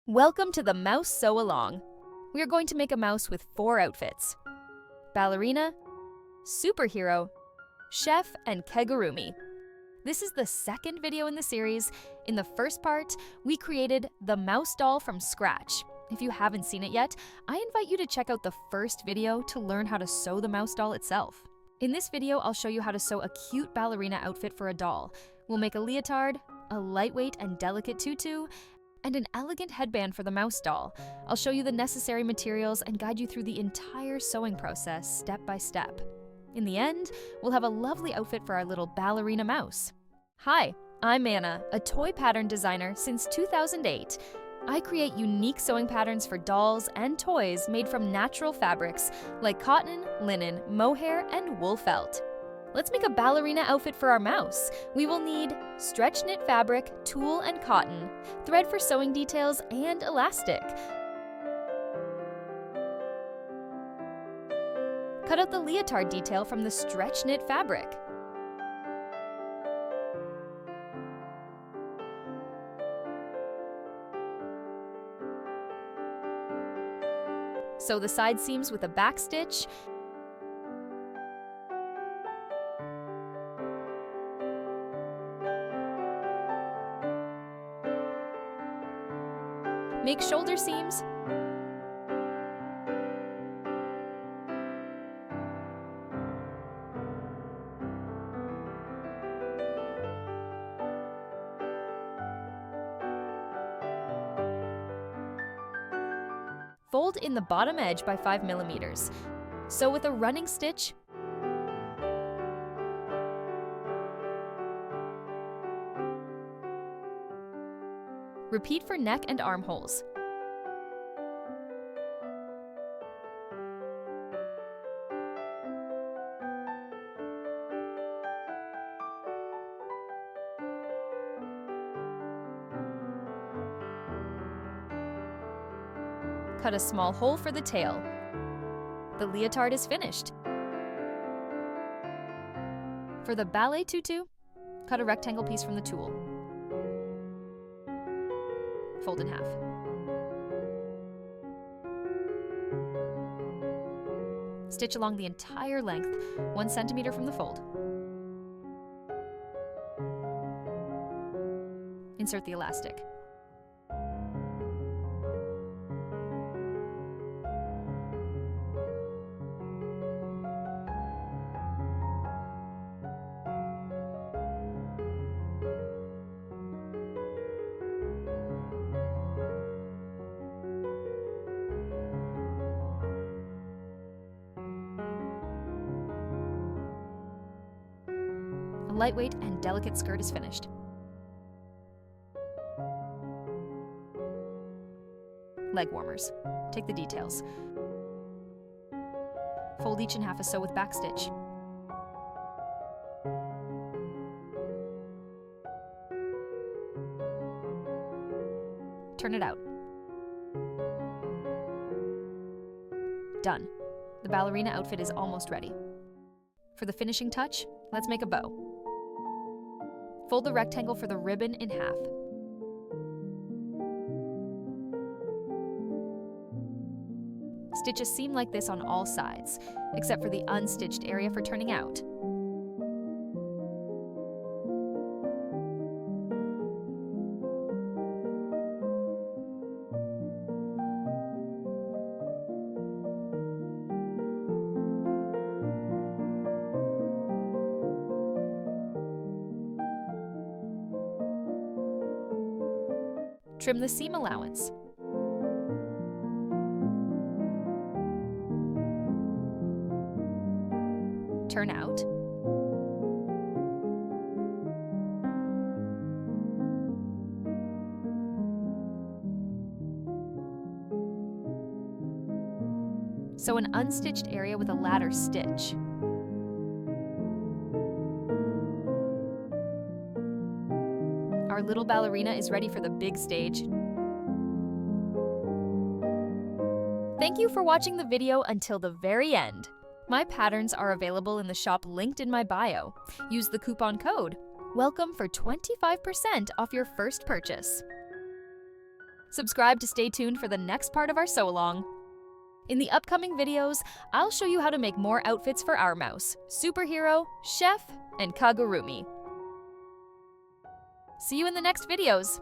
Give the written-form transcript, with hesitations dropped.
Welcome to the Mouse Sew Along. We are going to make a mouse with 4 outfits: ballerina, superhero, chef, and kigurumi. This is the second video in the series. In the first part, we created the mouse doll from scratch. If you haven't seen it yet, I invite you to check out the first video to learn how to sew the mouse doll itself. In this video, I'll show you how to sew a cute ballerina outfit for a doll. We'll make a leotard, a lightweight and delicate tutu, and an elegant headband for the mouse doll. I'll show you the necessary materials and guide you through the entire sewing process step by step. In the end, we'll have a lovely outfit for our little ballerina mouse. Hi, I'm Anna, a toy pattern designer since 2008. I create unique sewing patterns for dolls and toys made from natural fabrics like cotton, linen, mohair, and wool felt. Let's make a ballerina outfit for our mouse. We will need stretch knit fabric, tulle and cotton, thread for sewing details, and elastic. Cut out the leotard detail from the stretch knit fabric. Sew the side seams with a back stitch. Make shoulder seams. Fold in the bottom edge by 5 millimeters. Sew with a running stitch. Repeat for neck and armholes. Cut a small hole for the tail. The leotard is finished. For the ballet tutu, cut a rectangle piece from the tulle. Fold in half. Stitch along the entire length, 1 centimeter from the fold. Insert the elastic. A lightweight and delicate skirt is finished. Leg warmers. Take the details. Fold each in half as sew with back stitch. Turn it out. Done. The ballerina outfit is almost ready. For the finishing touch, let's make a bow. Fold the rectangle for the ribbon in half. Stitch a seam like this on all sides, except for the unstitched area for turning out. Trim the seam allowance. Turn out. Sew an unstitched area with a ladder stitch. Our little ballerina is ready for the big stage. Thank you for watching the video until the very end. My patterns are available in the shop linked in my bio. Use the coupon code WELCOME for 25% off your first purchase. Subscribe to stay tuned for the next part of our sew-along. In the upcoming videos, I'll show you how to make more outfits for our mouse, superhero, chef, and kigurumi. See you in the next videos!